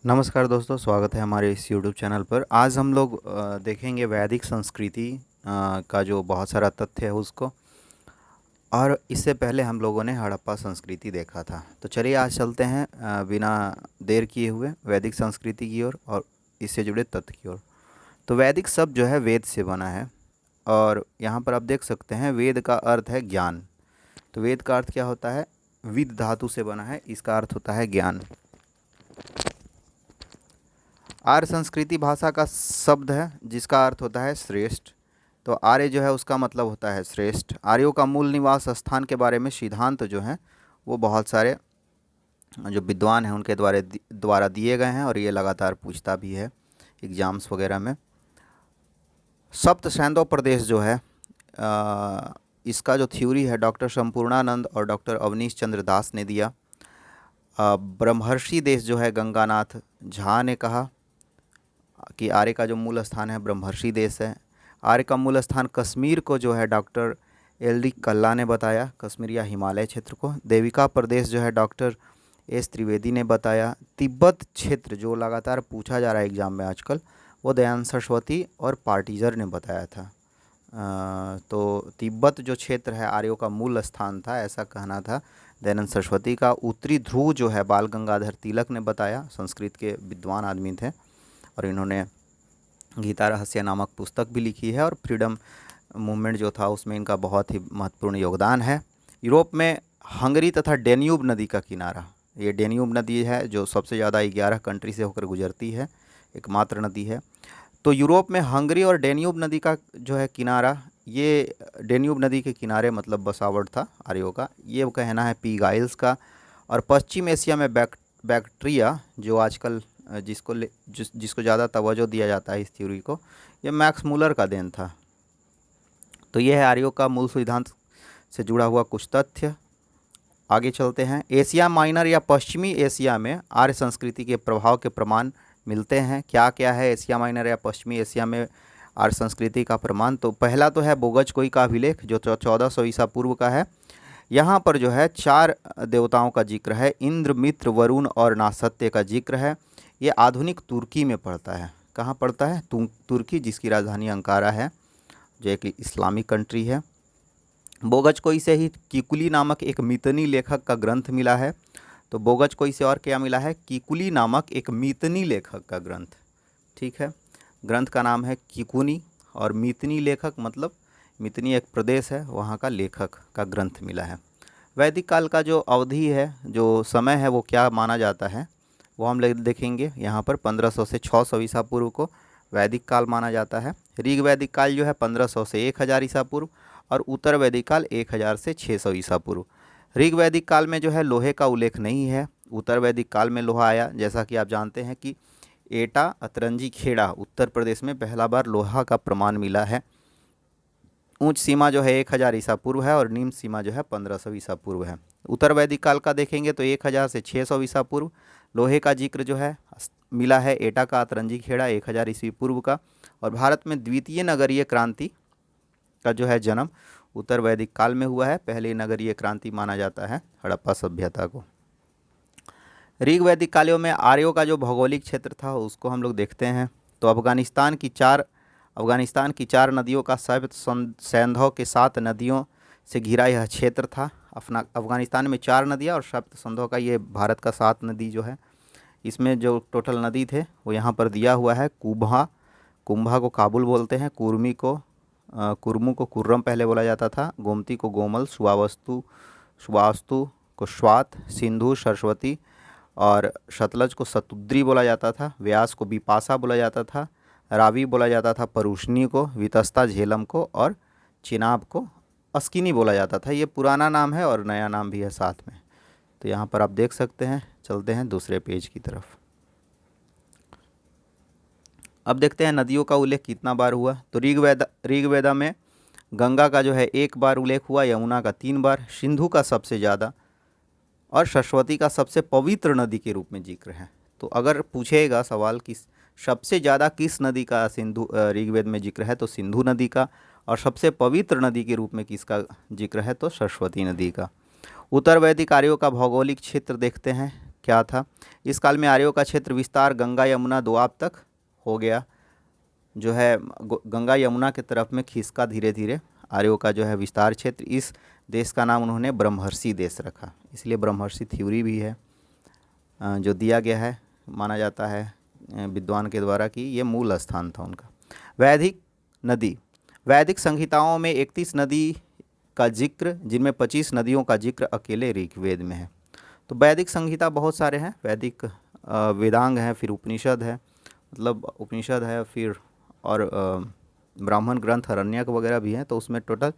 नमस्कार दोस्तों, स्वागत है हमारे इस यूट्यूब चैनल पर। आज हम लोग देखेंगे वैदिक संस्कृति का जो बहुत सारा तथ्य है उसको। और इससे पहले हम लोगों ने हड़प्पा संस्कृति देखा था। तो चलिए आज चलते हैं बिना देर किए हुए वैदिक संस्कृति की ओर और इससे जुड़े तथ्य की ओर। तो वैदिक शब्द जो है वेद से बना है। और यहाँ पर आप देख सकते हैं वेद का अर्थ है ज्ञान। तो वेद का अर्थ क्या होता है? विद धातु से बना है, इसका अर्थ होता है ज्ञान। आर्य संस्कृति भाषा का शब्द है जिसका अर्थ होता है श्रेष्ठ। तो आर्य जो है उसका मतलब होता है श्रेष्ठ। आर्यों का मूल निवास स्थान के बारे में सिद्धांत जो हैं वो बहुत सारे जो विद्वान हैं उनके द्वारा दिए गए हैं और ये लगातार पूछता भी है एग्जाम्स वगैरह में। सप्त सैंधव प्रदेश जो है इसका जो थ्योरी है डॉक्टर संपूर्णानंद और डॉक्टर अवनीश चंद्र दास ने दिया। ब्रह्मर्षि देश जो है गंगानाथ झा ने कहा कि आर्य का जो मूल स्थान है ब्रह्मर्षि देश है। आर्य का मूल स्थान कश्मीर को जो है डॉक्टर एल.डी. कल्ला ने बताया, कश्मीर या हिमालय क्षेत्र को। देविका प्रदेश जो है डॉक्टर एस त्रिवेदी ने बताया। तिब्बत क्षेत्र जो लगातार पूछा जा रहा है एग्जाम में आजकल, वो दयानंद सरस्वती और पार्टीजर ने बताया था। तो तिब्बत जो क्षेत्र है आर्यों का मूल स्थान था, ऐसा कहना था दयानंद सरस्वती का। उत्तरी ध्रुव जो है बाल गंगाधर तिलक ने बताया, संस्कृत के विद्वान आदमी थे और इन्होंने गीता रहस्य नामक पुस्तक भी लिखी है। और फ्रीडम मूवमेंट जो था उसमें इनका बहुत ही महत्वपूर्ण योगदान है। यूरोप में हंगरी तथा डेन्यूब नदी का किनारा, ये डेन्यूब नदी है जो सबसे ज़्यादा 11 कंट्री से होकर गुजरती है, एकमात्र नदी है। तो यूरोप में हंगरी और डेन्यूब नदी का जो है किनारा, ये डेन्यूब नदी के किनारे मतलब बसावट था आर्यों का, ये कहना है पी गाइल्स का। और पश्चिम एशिया में बैक्ट्रिया जो आजकल जिसको ज़्यादा तवज्जो दिया जाता है इस थ्योरी को, ये मैक्स मूलर का देन था। तो ये है आर्यों का मूल सिद्धांत से जुड़ा हुआ कुछ तथ्य। आगे चलते हैं। एशिया माइनर या पश्चिमी एशिया में आर्य संस्कृति के प्रभाव के प्रमाण मिलते हैं। क्या क्या है एशिया माइनर या पश्चिमी एशिया में आर्य संस्कृति का प्रमाण? तो पहला तो है बोगजकोई का अभिलेख जो 1400 ईसा पूर्व का है। यहाँ पर जो है 4 देवताओं का जिक्र है, इंद्र, मित्र, वरुण और नासत्य का जिक्र है। ये आधुनिक तुर्की में पड़ता है। कहाँ पड़ता है? तुर्की, जिसकी राजधानी अंकारा है, जो एक इस्लामिक कंट्री है। बोगजकोई से ही कीकुली नामक एक मितनी लेखक का ग्रंथ मिला है। तो बोगजकोई से और क्या मिला है? कीकुली नामक एक मितनी लेखक का ग्रंथ। ठीक है, ग्रंथ का नाम है कीकुनी और मितनी लेखक मतलब मितनी एक प्रदेश है, वहाँ का लेखक का ग्रंथ मिला है। वैदिक काल का जो अवधि है, जो समय है, वो क्या माना जाता है वो हम देखेंगे। यहाँ पर 1500 से 600 ईसा पूर्व को वैदिक काल माना जाता है। ऋग वैदिक काल जो है 1500 से 1000 ईसा पूर्व और उत्तर वैदिक काल 1000 से 600 ईसा पूर्व। ऋग वैदिक काल में जो है लोहे का उल्लेख नहीं है। उत्तर वैदिक काल में लोहा आया। जैसा कि आप जानते हैं कि एटा अतरंजी खेड़ा उत्तर प्रदेश में पहला बार लोहा का प्रमाण मिला है। उच्च सीमा जो है 1000 ईसा पूर्व है और निम्न सीमा जो है 1500 ईसा पूर्व है। उत्तर वैदिक काल का देखेंगे तो 1000 से 600 ईसा पूर्व लोहे का जिक्र जो है मिला है। एटा का अतरंजी खेड़ा 1000 ईस्वी पूर्व का। और भारत में द्वितीय नगरीय क्रांति का जो है जन्म उत्तर वैदिक काल में हुआ है। पहली नगरीय क्रांति माना जाता है हड़प्पा सभ्यता को। ऋग वैदिक कालों में आर्यों का जो भौगोलिक क्षेत्र था उसको हम लोग देखते हैं। तो अफगानिस्तान की चार नदियों का सप्त सैंधव के 7 नदियों से घिरा यह क्षेत्र था। अफगानिस्तान में 4 नदियाँ और सप्त सैंधव का ये भारत का 7 नदी जो है, इसमें जो टोटल नदी थे वो यहाँ पर दिया हुआ है। कुंभा को काबुल बोलते हैं, कुर्मू को कुर्रम पहले बोला जाता था, गोमती को गोमल, सुवास्तु को स्वात, सिंधु सरस्वती और सतलज को सतुद्री बोला जाता था, व्यास को बिपाशा बोला जाता था, रावी बोला जाता था परुष्णी को, वितस्ता झेलम को और चिनाब को अस्किनी बोला जाता था। ये पुराना नाम है और नया नाम भी है साथ में। तो यहाँ पर आप देख सकते हैं। चलते हैं दूसरे पेज की तरफ। अब देखते हैं नदियों का उल्लेख कितना बार हुआ। तो ऋग्वेदा में गंगा का जो है 1 बार उल्लेख हुआ, यमुना का 3 बार, सिंधु का सबसे ज़्यादा और सरस्वती का सबसे पवित्र नदी के रूप में जिक्र है। तो अगर पूछेगा सवाल कि सबसे ज़्यादा किस नदी का ऋग्वेद में जिक्र है, तो सिंधु नदी का। और सबसे पवित्र नदी के रूप में किसका जिक्र है, तो सरस्वती नदी का। उत्तर वैदिक आर्यों का भौगोलिक क्षेत्र देखते हैं क्या था। इस काल में आर्यों का क्षेत्र विस्तार गंगा यमुना दोआब तक हो गया, जो है गंगा यमुना की तरफ में खिसका धीरे धीरे आर्यों का जो है विस्तार क्षेत्र। इस देश का नाम उन्होंने ब्रह्मर्षि देश रखा, इसलिए ब्रह्मर्षि थ्योरी भी है जो दिया गया है, माना जाता है विद्वान के द्वारा कि ये मूल स्थान था उनका। वैदिक नदी, वैदिक संहिताओं में 31 नदी का जिक्र, जिनमें 25 नदियों का जिक्र अकेले ऋग्वेद में है। तो वैदिक संहिता बहुत सारे हैं, वैदिक वेदांग है, फिर उपनिषद है, मतलब उपनिषद है, फिर और ब्राह्मण ग्रंथ अरण्यक वगैरह भी हैं। तो उसमें टोटल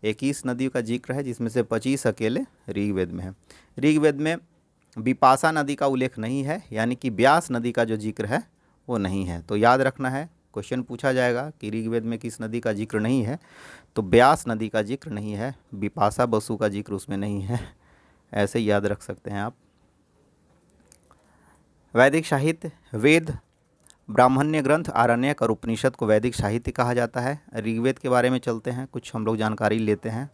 21 नदियों का जिक्र है, जिसमें से 25 अकेले ऋग्वेद में है। ऋग्वेद में विपाशा नदी का उल्लेख नहीं है, यानी कि व्यास नदी का जो जिक्र है वो नहीं है। तो याद रखना है, क्वेश्चन पूछा जाएगा कि ऋग्वेद में किस नदी का जिक्र नहीं है, तो व्यास नदी का जिक्र नहीं है, विपाशा बसु का जिक्र उसमें नहीं है, ऐसे याद रख सकते हैं आप। वैदिक साहित्य, वेद, ब्राह्मण्य ग्रंथ, आरण्यक और उपनिषद को वैदिक साहित्य कहा जाता है। ऋग्वेद के बारे में चलते हैं, कुछ हम लोग जानकारी लेते हैं।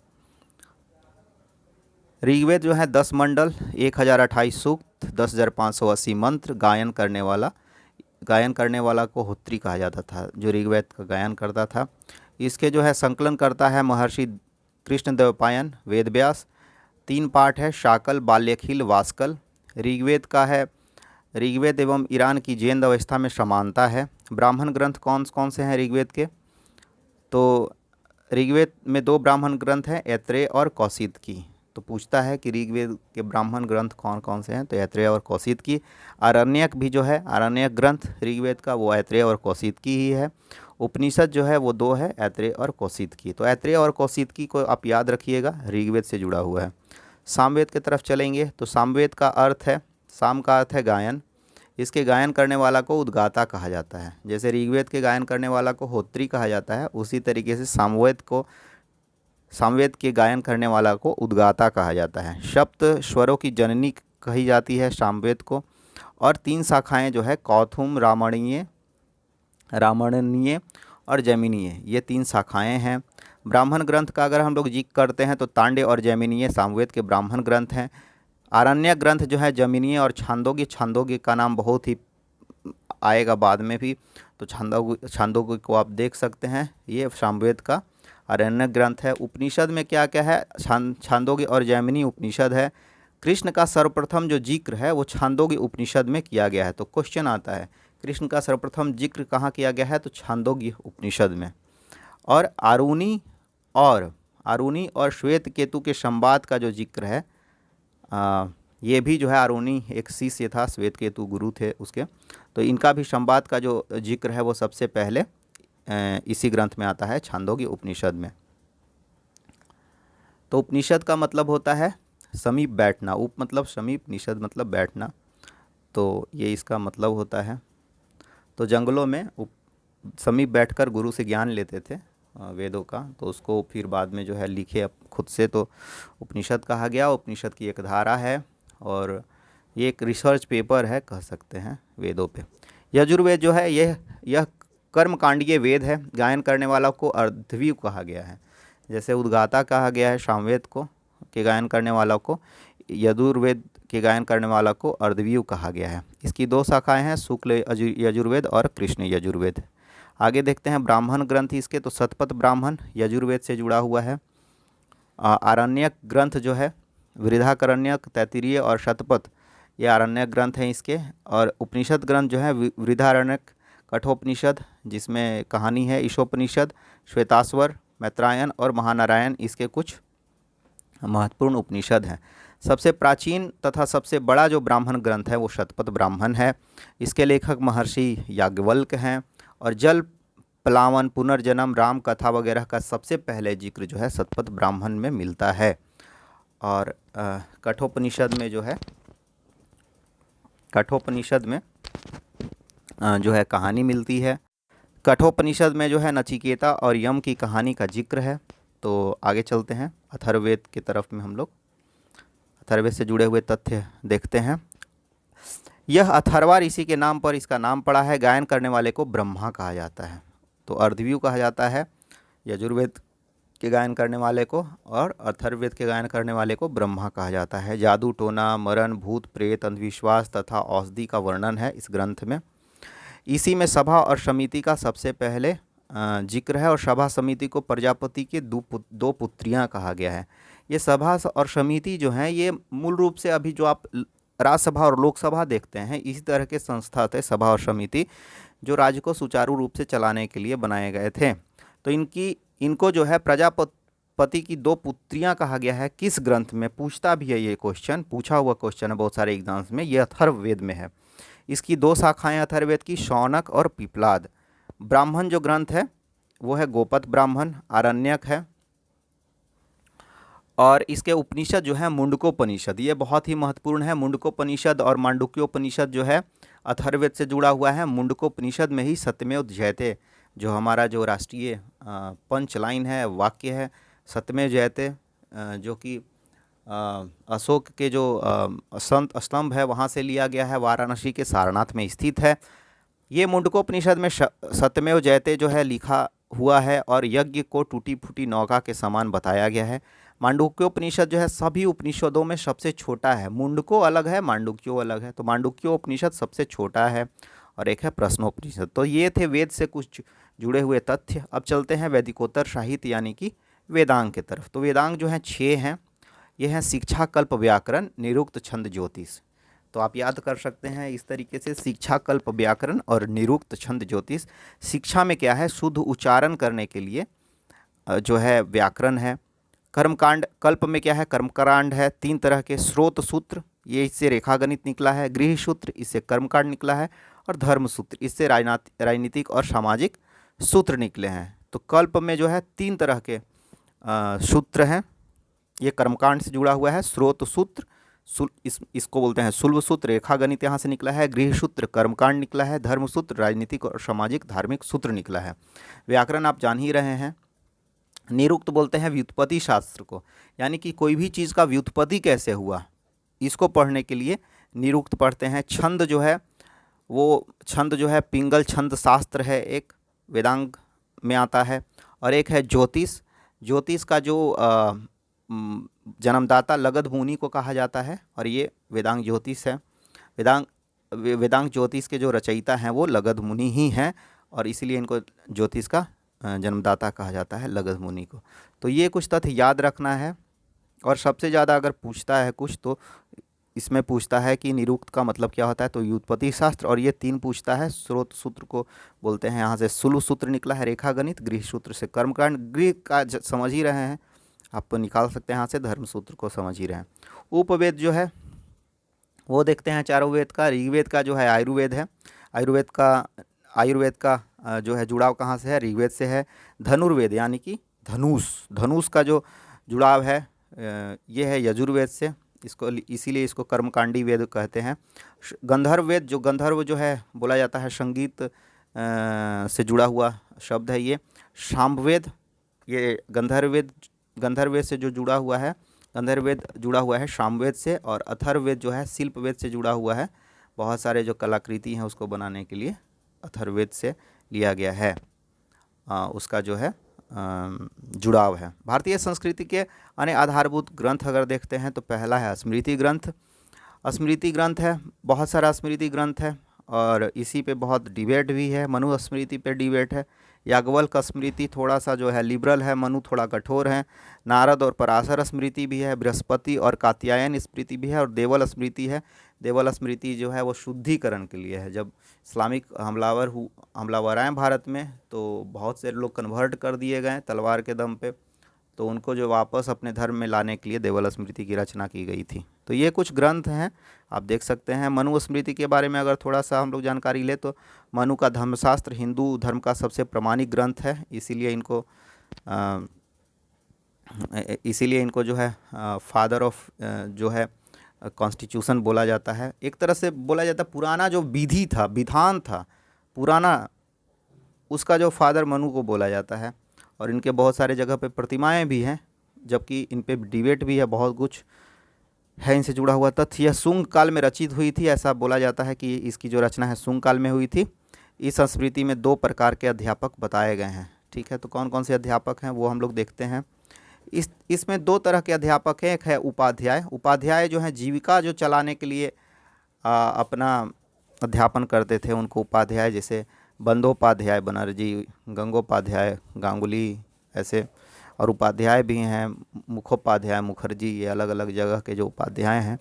ऋग्वेद जो है 10 मंडल, 1028 सूक्त, 10,580 मंत्र, गायन करने वाला को होत्री कहा जाता था, जो ऋग्वेद का गायन करता था। इसके जो है संकलन करता है महर्षि कृष्णदेवपायन वेदव्यास। 3 पाठ है, शाकल, बाल्यखिल, वास्कल। ऋग्वेद का है, ऋग्वेद एवं ईरान की जैन अवस्था में समानता है। ब्राह्मण ग्रंथ कौन कौन से हैं ऋग्वेद के, तो ऋग्वेद में 2 ब्राह्मण ग्रंथ हैं, ऐत्रेय और कौशितकी। तो पूछता है कि ऋग्वेद के ब्राह्मण ग्रंथ कौन कौन से हैं, तो ऐत्रेय और कौशितकी। आरण्यक भी जो है, आरण्यक ग्रंथ ऋग्वेद का, वो ऐत्रेय और कौशितकी ही है। उपनिषद जो है वो 2 है, ऐत्रेय और कौशितकी। तो ऐत्रेय और कौशितकी को आप याद रखिएगा, ऋग्वेद से जुड़ा हुआ है। सामवेद की तरफ चलेंगे तो सामवेद का अर्थ है, साम का अर्थ है गायन। इसके गायन करने वाला को उद्गाता कहा जाता है। जैसे ऋग्वेद के गायन करने वाला को होत्री कहा जाता है, उसी तरीके से सामवेद के गायन करने वाला को उद्गाता कहा जाता है। सप्त स्वरों की जननी कही जाती है सामवेद को। और 3 शाखाएं जो है, कौथुम, रामणनीय और जैमिनीय, ये 3 शाखाएं हैं। ब्राह्मण ग्रंथ का अगर हम लोग जिक्र करते हैं तो तांडे और जैमिनीय सामवेद के ब्राह्मण ग्रंथ हैं। आरण्यक ग्रंथ जो है जमीनीय और छांदोग्य, छांदोग्य का नाम बहुत ही आएगा बाद में भी, तो छांदोग्य को आप देख सकते हैं, ये सामवेद का आरण्यक ग्रंथ है। उपनिषद में क्या क्या है, छांदोग्य और जैमिनी उपनिषद है। कृष्ण का सर्वप्रथम जो जिक्र है वो छांदोग्य उपनिषद में किया गया है। तो क्वेश्चन आता है, कृष्ण का सर्वप्रथम जिक्र कहाँ किया गया है, तो छांदोग्य उपनिषद में। और आरुणि और श्वेत केतु के संवाद का जो जिक्र है, ये भी जो है, आरुणि एक शिष्य था, श्वेत केतु गुरु थे उसके, तो इनका भी संवाद का जो जिक्र है वो सबसे पहले इसी ग्रंथ में आता है, छांदोग्य उपनिषद में। तो उपनिषद का मतलब होता है समीप बैठना, उप मतलब समीप, निषद मतलब बैठना, तो ये इसका मतलब होता है। तो जंगलों में समीप बैठकर गुरु से ज्ञान लेते थे वेदों का, तो उसको फिर बाद में जो है लिखे खुद से, तो उपनिषद कहा गया। उपनिषद की एक धारा है और ये एक रिसर्च पेपर है कह सकते हैं वेदों पे। यजुर्वेद जो है यह कर्मकांडीय वेद है। गायन करने वाला को अर्धवीव कहा गया है। जैसे उद्गाता कहा गया है सामवेद को के गायन करने वाला को, यजुर्वेद के गायन करने वाला को अर्धवीव कहा गया है। इसकी 2 शाखाएं हैं, शुक्ल यजुर्वेद और कृष्ण यजुर्वेद। आगे देखते हैं ब्राह्मण ग्रंथ इसके, तो शतपथ ब्राह्मण यजुर्वेद से जुड़ा हुआ है। आरण्यक ग्रंथ जो है, वृद्धारण्यक, तैत्तिरीय और शतपथ, ये आरण्यक ग्रंथ हैं इसके। और उपनिषद ग्रंथ जो है, वृद्धारण्यक, कठोपनिषद जिसमें कहानी है, ईशोपनिषद, श्वेताश्वर, मैत्रायन और महानारायण इसके कुछ महत्वपूर्ण उपनिषद हैं। सबसे प्राचीन तथा सबसे बड़ा जो ब्राह्मण ग्रंथ है वो शतपथ ब्राह्मण है। इसके लेखक महर्षि याज्ञवल्क्य हैं। और जल प्लावन, पुनर्जन्म, राम कथा वगैरह का सबसे पहले जिक्र जो है शतपथ ब्राह्मण में मिलता है। और कठोपनिषद में जो है, कठोपनिषद में जो है कहानी मिलती है। कठोपनिषद में जो है नचिकेता और यम की कहानी का जिक्र है। तो आगे चलते हैं अथर्ववेद की तरफ में, हम लोग अथर्ववेद से जुड़े हुए तथ्य देखते हैं। यह अथर्वा ऋषि के नाम पर इसका नाम पड़ा है। गायन करने वाले को ब्रह्मा कहा जाता है, तो अर्धवीव कहा जाता है। यजुर्वेद के गायन करने वाले को और अथर्ववेद के गायन करने वाले को ब्रह्मा कहा जाता है। जादू टोना, मरण, भूत प्रेत, अंधविश्वास तथा औषधि का वर्णन है इस ग्रंथ में। इसी में सभा और समिति का सबसे पहले जिक्र है और सभा समिति को प्रजापति के दो पुत्रियां कहा गया है। ये सभा और समिति जो हैं ये मूल रूप से अभी जो आप राज्यसभा और लोकसभा देखते हैं इसी तरह के संस्था थे सभा और समिति, जो राज्य को सुचारू रूप से चलाने के लिए बनाए गए थे। तो इनको जो है प्रजापति की दो पुत्रियां कहा गया है। किस ग्रंथ में पूछता भी है, ये क्वेश्चन पूछा हुआ क्वेश्चन है बहुत सारे एग्जाम्स में। ये अथर्ववेद में है। इसकी दो शाखाएं अथर्ववेद की, शौनक और पिपलाद। ब्राह्मण जो ग्रंथ है वो है गोपद ब्राह्मण, आरण्यक है। और इसके उपनिषद जो है मुंडकोपनिषद, ये बहुत ही महत्वपूर्ण है। मुंडकोपनिषद और मांडुक्योपनिषद जो है अथर्ववेद से जुड़ा हुआ है। मुंडकोपनिषद में ही सत्यमेव जयते, जो हमारा जो राष्ट्रीय पंच लाइन है, वाक्य है सत्यमेव जयते, जो कि अशोक के जो संत स्तंभ है वहाँ से लिया गया है, वाराणसी के सारनाथ में स्थित है। ये मुंडकोपनिषद में सत्यमेव जयते जो है लिखा हुआ है और यज्ञ को टूटी फूटी नौका के समान बताया गया है। मांडुक्योपनिषद जो है सभी उपनिषदों में सबसे छोटा है। मुंडको अलग है, मांडुक्यो अलग है। तो मांडुक्योपनिषद सबसे छोटा है और एक है प्रश्नोपनिषद। तो ये थे वेद से कुछ जुड़े हुए तथ्य। अब चलते हैं वैदिकोत्तर साहित्य यानी कि वेदांग की तरफ। तो वेदांग जो हैं 6 हैं। ये हैं शिक्षा, कल्प, व्याकरण, निरुक्त, छंद, ज्योतिष। तो आप याद कर सकते हैं इस तरीके से, शिक्षा, कल्प, व्याकरण और निरुक्त, छंद, ज्योतिष। शिक्षा में क्या है, शुद्ध उच्चारण करने के लिए जो है व्याकरण है। कर्मकांड, कल्प में क्या है, कर्मकांड है 3 तरह के। स्रोत सूत्र, ये इससे रेखागणित निकला है। गृह सूत्र, इससे कर्मकांड निकला है। और धर्म सूत्र, इससे राजनीतिक और सामाजिक सूत्र निकले हैं। तो कल्प में जो है 3 तरह के सूत्र हैं। ये कर्मकांड से जुड़ा हुआ है। स्रोत सूत्र, इसको बोलते हैं शुल्ब सूत्र, रेखागणित यहाँ से निकला है। गृह सूत्र कर्मकांड निकला है। धर्म सूत्र राजनीतिक और सामाजिक धार्मिक सूत्र निकला है। व्याकरण आप जान ही रहे हैं। निरुक्त बोलते हैं व्युत्पत्ति शास्त्र को, यानी कि कोई भी चीज़ का व्युत्पत्ति कैसे हुआ इसको पढ़ने के लिए निरुक्त पढ़ते हैं। छंद जो है वो छंद जो है पिंगल छंद शास्त्र है, एक वेदांग में आता है। और एक है ज्योतिष। ज्योतिष का जो जन्मदाता लगध मुनि को कहा जाता है और ये वेदांग ज्योतिष है। वेदांग ज्योतिष के जो रचयिता हैं वो लगध मुनि ही हैं और इसीलिए इनको ज्योतिष का जन्मदाता कहा जाता है, लगध मुनि को। तो ये कुछ तथ्य याद रखना है। और सबसे ज़्यादा अगर पूछता है कुछ तो इसमें पूछता है कि निरुक्त का मतलब क्या होता है, तो व्युत्पत्ति शास्त्र। और ये 3 पूछता है। स्रोत सूत्र को बोलते हैं, यहाँ से शुल्ब सूत्र निकला है, रेखागणित। गृह सूत्र से कर्मकांड, गृह का समझ ही रहे हैं आप निकाल सकते हैं यहाँ से। धर्म सूत्र को समझ ही रहे हैं। उपवेद जो है वो देखते हैं चारों वेद का। ऋग्वेद का जो है आयुर्वेद है। आयुर्वेद का जो है जुड़ाव कहाँ से है, ऋग्वेद से है। धनुर्वेद यानी कि धनुष का जो जुड़ाव है ये है यजुर्वेद से। इसीलिए इसको कर्मकांडी वेद कहते हैं। गंधर्व वेद, जो गंधर्व जो है बोला जाता है संगीत से जुड़ा हुआ शब्द है ये। सामवेद, ये गंधर्व से जो जुड़ा हुआ है, गंधर्ववेद जुड़ा हुआ है सामवेद से। और अथर्ववेद जो है शिल्पवेद से जुड़ा हुआ है। बहुत सारे जो कलाकृति हैं उसको बनाने के लिए अथर्ववेद से लिया गया है, उसका जो है जुड़ाव है। भारतीय संस्कृति के अन्य आधारभूत ग्रंथ अगर देखते हैं तो पहला है स्मृति ग्रंथ। स्मृति ग्रंथ है, बहुत सारा स्मृति ग्रंथ है और इसी पे बहुत डिबेट भी है। मनु स्मृति पे डिबेट है। याज्ञवल्क स्मृति थोड़ा सा जो है लिबरल है, मनु थोड़ा कठोर है। नारद और पराशर स्मृति भी है। बृहस्पति और कात्यायन स्मृति भी है। और देवल स्मृति है। देवल स्मृति जो है वो शुद्धिकरण के लिए है। जब इस्लामिक हमलावर आए भारत में तो बहुत से लोग कन्वर्ट कर दिए गए तलवार के दम पे, तो उनको जो वापस अपने धर्म में लाने के लिए देवल स्मृति की रचना की गई थी। तो ये कुछ ग्रंथ हैं, आप देख सकते हैं। मनु स्मृति के बारे में अगर थोड़ा सा हम लोग जानकारी ले तो मनु का धर्मशास्त्र हिंदू धर्म का सबसे प्रामाणिक ग्रंथ है। इसीलिए इनको जो है फादर ऑफ जो है कॉन्स्टिट्यूशन बोला जाता है। एक तरह से बोला जाता है पुराना जो विधान था पुराना, उसका जो फादर मनु को बोला जाता है। और इनके बहुत सारे जगह पे प्रतिमाएं भी हैं, जबकि इन पे डिबेट भी है, बहुत कुछ है इनसे जुड़ा हुआ तथ्य। यह शुंग काल में रचित हुई थी, ऐसा बोला जाता है कि इसकी जो रचना है शुंग काल में हुई थी। इस संस्कृति में 2 प्रकार के अध्यापक बताए गए हैं। ठीक है। तो कौन कौन से अध्यापक हैं वो हम लोग देखते हैं। इसमें दो तरह के अध्यापक हैं। एक है उपाध्याय। उपाध्याय जो है जीविका जो चलाने के लिए अपना अध्यापन करते थे, उनको उपाध्याय, जैसे बंदोपाध्याय बनर्जी, गंगोपाध्याय गांगुली, ऐसे। और उपाध्याय भी हैं मुखोपाध्याय मुखर्जी, ये अलग अलग जगह के जो उपाध्याय हैं।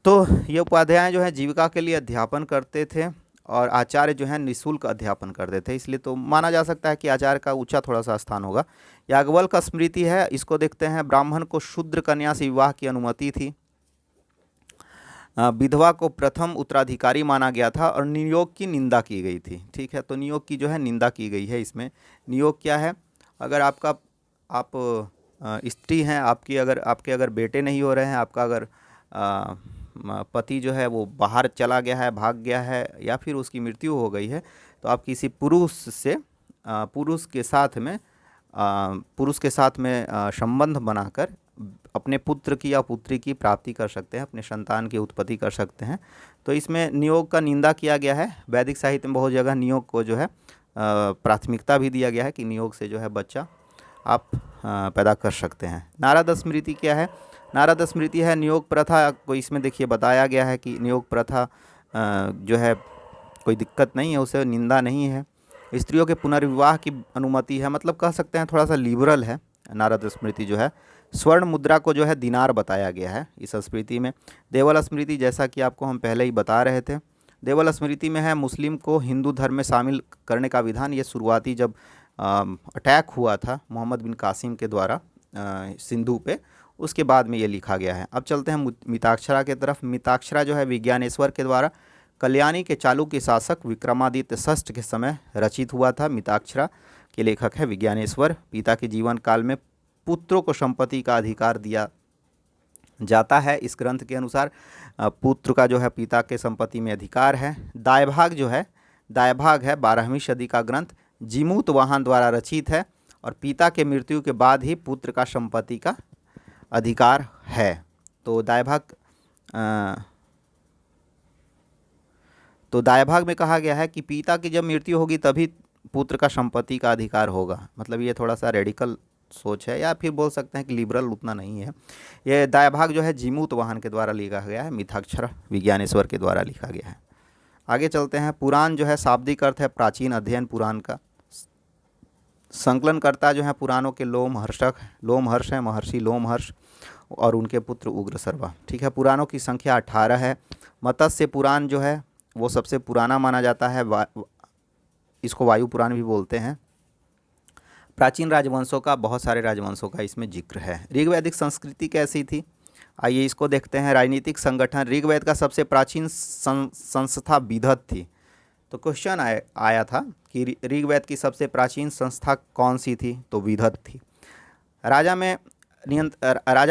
तो ये उपाध्याय जो है जीविका के लिए अध्यापन करते थे और आचार्य जो है निःशुल्क अध्यापन करते थे, इसलिए तो माना जा सकता है कि आचार्य का ऊंचा थोड़ा सा स्थान होगा। याज्ञवल्क्य का स्मृति है, इसको देखते हैं। ब्राह्मण को शूद्र कन्या से विवाह की अनुमति थी। विधवा को प्रथम उत्तराधिकारी माना गया था और नियोग की निंदा की गई थी। ठीक है, तो नियोग की जो है निंदा की गई है इसमें। नियोग क्या है? अगर आप स्त्री हैं, आपके अगर बेटे नहीं हो रहे हैं, आपका अगर पति जो है वो बाहर चला गया है, भाग गया है, या फिर उसकी मृत्यु हो गई है, तो आप किसी पुरुष के साथ में संबंध बनाकर अपने पुत्र की या पुत्री की प्राप्ति कर सकते हैं, अपने संतान की उत्पत्ति कर सकते हैं। तो इसमें नियोग का निंदा किया गया है। वैदिक साहित्य में बहुत जगह नियोग को जो है प्राथमिकता भी दिया गया है कि नियोग से जो है बच्चा आप पैदा कर सकते हैं। नारद स्मृति क्या है? नारद स्मृति है नियोग प्रथा को, इसमें देखिए बताया गया है कि नियोग प्रथा जो है कोई दिक्कत नहीं है, उसे निंदा नहीं है। स्त्रियों के पुनर्विवाह की अनुमति है, मतलब कह सकते हैं थोड़ा सा लिबरल है नारद स्मृति जो है। स्वर्ण मुद्रा को जो है दिनार बताया गया है इस स्मृति में। देवल स्मृति, जैसा कि आपको हम पहले ही बता रहे थे, देवल स्मृति में है मुस्लिम को हिंदू धर्म में शामिल करने का विधान। ये शुरुआती जब अटैक हुआ था मोहम्मद बिन कासिम के द्वारा सिंधु पे, उसके बाद में ये लिखा गया है। अब चलते हैं मिताक्षरा के तरफ। मिताक्षरा जो है विज्ञानेश्वर के द्वारा कल्याणी के चालुक्य शासक विक्रमादित्य षष्ठ के समय रचित हुआ था। मिताक्षरा के लेखक है विज्ञानेश्वर। पिता के जीवन काल में पुत्रों को संपत्ति का अधिकार दिया जाता है। इस ग्रंथ के अनुसार पुत्र का जो है पिता के संपत्ति में अधिकार है। दायभाग है 12वीं सदी का ग्रंथ, जीमूत वाहन द्वारा रचित है और पिता के मृत्यु के बाद ही पुत्र का संपत्ति का अधिकार है। तो दायभाग में कहा गया है कि पिता की जब मृत्यु होगी तभी पुत्र का संपत्ति का अधिकार होगा। मतलब ये थोड़ा सा रेडिकल सोच है, या फिर बोल सकते हैं कि लिबरल उतना नहीं है। ये दायभाग जो है जीमूत वाहन के द्वारा लिखा गया है, मिताक्षरा विज्ञानेश्वर के द्वारा लिखा गया है। आगे चलते हैं। पुराण जो है शाब्दिक अर्थ है प्राचीन अध्ययन पुराण का। संकलनकर्ता जो है पुराणों के लोमहर्ष है महर्षि लोमहर्ष और उनके पुत्र उग्रसर्वा। ठीक है, पुराणों की संख्या 18 है। मत्स्य पुराण जो है वो सबसे पुराना माना जाता है, इसको वायु पुराण भी बोलते हैं। प्राचीन राजवंशों का, बहुत सारे राजवंशों का इसमें जिक्र है। ऋग्वैदिक संस्कृति कैसी थी, आइए इसको देखते हैं। राजनीतिक संगठन, ऋग्वेद का सबसे प्राचीन संस्था विदत थी। तो क्वेश्चन आया था कि ऋग्वेद की सबसे प्राचीन संस्था कौन सी थी, तो विदत थी। राजा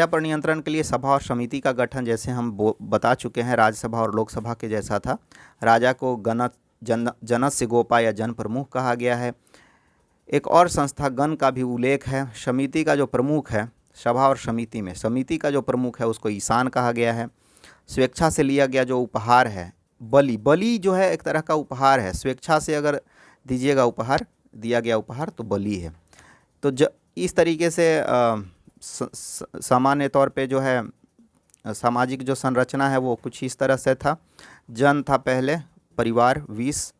पर नियंत्रण के लिए सभा और समिति का गठन, जैसे हम बता चुके हैं, राज्यसभा और लोकसभा के जैसा था। राजा को जनस्य गोपा या जन प्रमुख कहा गया है। एक और संस्था गण का भी उल्लेख है। समिति का जो प्रमुख है, सभा और समिति में समिति का जो प्रमुख है उसको ईशान कहा गया है। स्वेच्छा से लिया गया जो उपहार है, बलि जो है एक तरह का उपहार है। स्वेच्छा से अगर दिया गया उपहार तो बलि है। तो इस तरीके से सामान्य तौर पे जो है सामाजिक जो संरचना है वो कुछ इस तरह से था। जन था पहले, परिवार 20,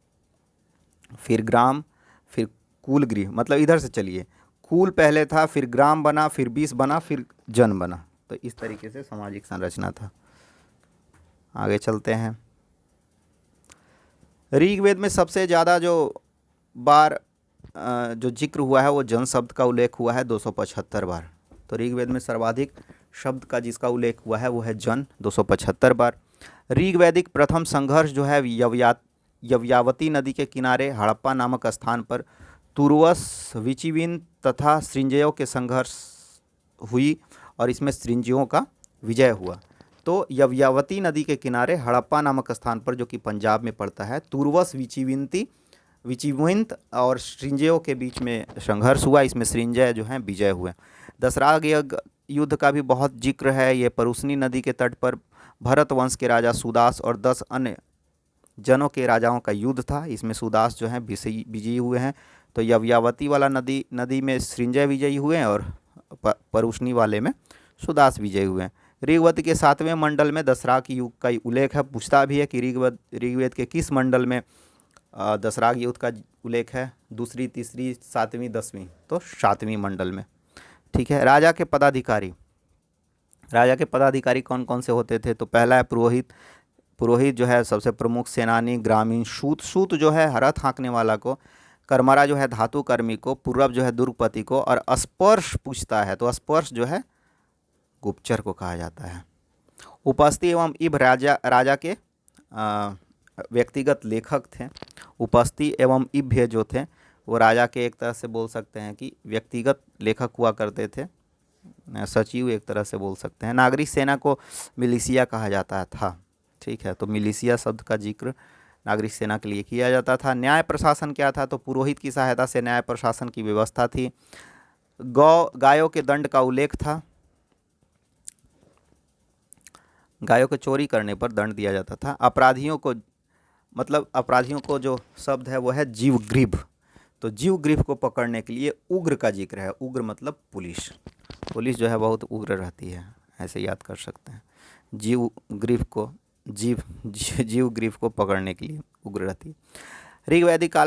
फिर ग्राम, फिर कुल गृह। मतलब इधर से चलिए, कुल पहले था, फिर ग्राम बना, फिर 20 बना, फिर जन बना। तो इस तरीके से सामाजिक संरचना था। आगे चलते हैं। ऋग्वेद में सबसे ज़्यादा जो बार जो जिक्र हुआ है वो जन शब्द का उल्लेख हुआ है 275 बार। तो ऋग्वेद में सर्वाधिक शब्द का जिसका उल्लेख हुआ है वो है जन, 275 बार। ऋग्वैदिक प्रथम संघर्ष जो है यव्यावती नदी के किनारे हड़प्पा नामक स्थान पर तुर्वस, विचिविन तथा सृंजयों के संघर्ष हुई और इसमें सृंजयों का विजय हुआ। तो यव्यावती नदी के किनारे हड़प्पा नामक स्थान पर, जो कि पंजाब में पड़ता है, तुर्वस, विचिविंत और सृंजयों के बीच में संघर्ष हुआ। इसमें सृंजय जो हैं विजय हुए। दशराग युद्ध का भी बहुत जिक्र है। ये परुसनी नदी के तट पर भरत वंश के राजा सुदास और 10 अन्य जनों के राजाओं का युद्ध था। इसमें सुदास जो हैं विजयी हुए हैं। तो यव्यावती वाला नदी में सृंजय विजयी हुए और परुष्णी वाले में सुदास विजयी हुए। ऋग्वेद के 7वें मंडल में दशराग युग का उल्लेख है। पूछता भी है कि ऋग्वेद के किस मंडल में दशराग युग का उल्लेख है, दूसरी, तीसरी, 7वीं, 10वीं, तो 7वीं मंडल में। ठीक है। राजा के पदाधिकारी कौन कौन से होते थे? तो पहला है पुरोहित। पुरोहित जो है सबसे प्रमुख, सेनानी, ग्रामीण, सूत जो है रथ हाँकने वाला को, कर्मरा जो है धातु कर्मी को, पूर्व जो है दुर्गपति को, और स्पर्श पूछता है तो स्पर्श जो है गुप्तचर को कहा जाता है। उपस्थिति एवं इभ राजा के व्यक्तिगत लेखक थे। उपस्थिति एवं इभ्य जो थे वो राजा के एक तरह से बोल सकते हैं कि व्यक्तिगत लेखक हुआ करते थे, सचिव एक तरह से बोल सकते हैं। नागरिक सेना को मिलिशिया कहा जाता था। ठीक है, तो मिलिशिया शब्द का जिक्र नागरिक सेना के लिए किया जाता था। न्याय प्रशासन क्या था? तो पुरोहित की सहायता से न्याय प्रशासन की व्यवस्था थी। गायों के दंड का उल्लेख था। गायों को चोरी करने पर दंड दिया जाता था। अपराधियों को जो शब्द है वो है जीवग्रीव। तो जीवग्रीव को पकड़ने के लिए उग्र का जिक्र है। उग्र मतलब पुलिस जो है बहुत उग्र रहती है, ऐसे याद कर सकते हैं। जीवग्रीव को पकड़ने के लिए उग्र रहती है। ऋग्वैदिक